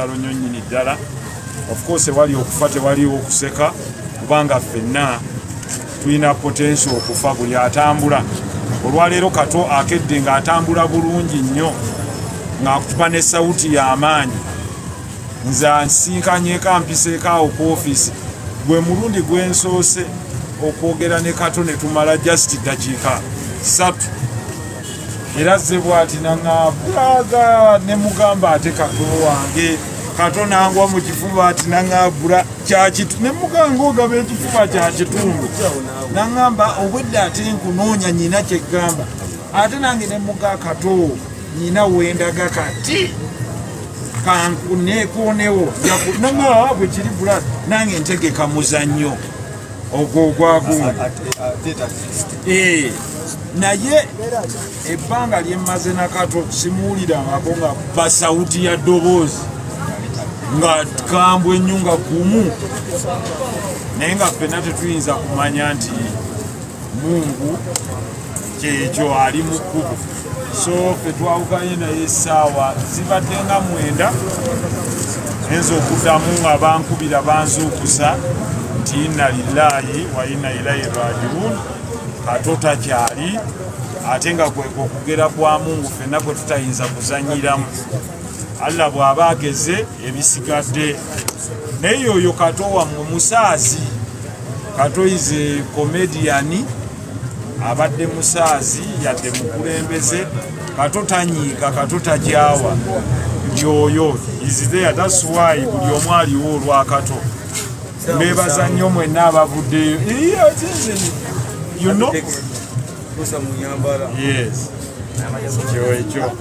nyonyini ddala. Of course wali okufa tewaliwo okuseka kubanga ffenna tulina potential okufa buli atambula. Olwaleero Kato akedde ng'atambula bulungi nnyo ng'akutupa ne sawuti y'amaanyi. Nze ansinkanyeko ampiseeko awo ku ofiisi gwe mulundi gwensoose okwogera ne Kato ne tumala just dakiika 3 era zze bw'ati naŋŋaabula ne mugamba ate Kato wange. Kato nangwa mu kifuba ati naŋŋaabula ne muganga ogaba ekifuba kya kitundu naŋŋamba obwedda ate nkunoonya nyina kyeggamba ate nange ne muga Kato nyina wendaga kati kankuneekonewo naŋŋaa bwe kiri bula nange ntegeka muzannyo ogwo ogwagundi naye ebbanga lyemmaze na Kato simuwulirangako nga basawuti ya ddoboozi nga kambwe nnyo nga gumu naye nga ffenna tetuyinza kumanya nti Mungu kyekyo ali mu kkubo. So ffe twawukanye naye essaawa zibadde nga 9 enza okuddamu nga bankubira banzuukusa nti inna lillahi wa inna ilaihi rajiun. Kato takyali ate nga kweko okugera kwa Mungu ffenna kwe tutayinza kuzanyiramu. Allah bw'aba ageze ebisigadde. Naye oyo Kato wammwe musaazi. Kato is a comedian, abadde musaazi yadde mukulembeze. Kato tanyiika, Kato tajaawa. Yoyo is there, that's why buli omu aliwo olwa Kato. Mbebaza nnyo mwenna abavuddeyo. You know? Yes. Ekyo.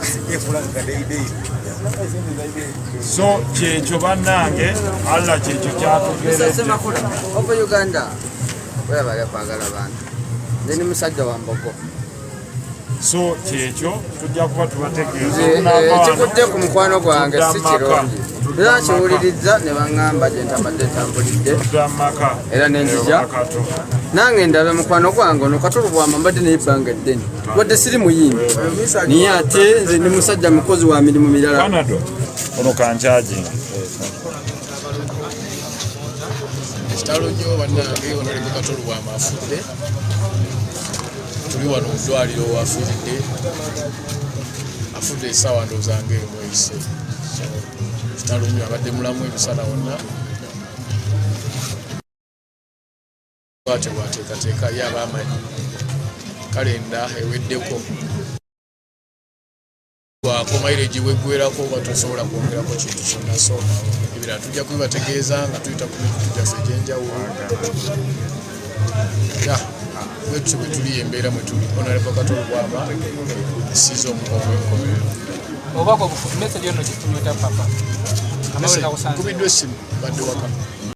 So kyekyo bannange Allah kyekyo kyatugeredde. Opo Uganda webaga kwagala bantu nze musajja wa Mbogo. So kyekyo tujja kuba tubategeeza kikudde ku mukwano gwange si kirungi era kiwuliriza ne baŋŋamba gye ntabadde ntambulidde era nenzija nange ndabe mukwano gwange ono Kato Lubwama mbadde n'ebbanga eddene wadde siri muyimbi naye ate nze ndi musajja mukozi wa mirimu mirala. Ono kankyagi kitalo nnyo bannange ono ne Kato Lubwama afudde. Tuli wano mu ddwaliro wafiiridde afudde essaawa ndowooza ng'emu eyise. Kitalo nnyo abadde mulamu ebisala wonna bwatyo bwateekateeka ye abaamanyi kalenda eweddeko wako maireji weggwerako nga tosobola kwongerako kintu kyonna. So ebirala tujja kubibategeeza nga tuyita ku mikutu gyaffe egy'enjawulo. Bwetutyo bwe tuli embeera mwe tuli. Honorable Kato Lubwama asiize omwenkomerero. Obako message yono kitunyweta papa. Kubiddwa essimu badde waka.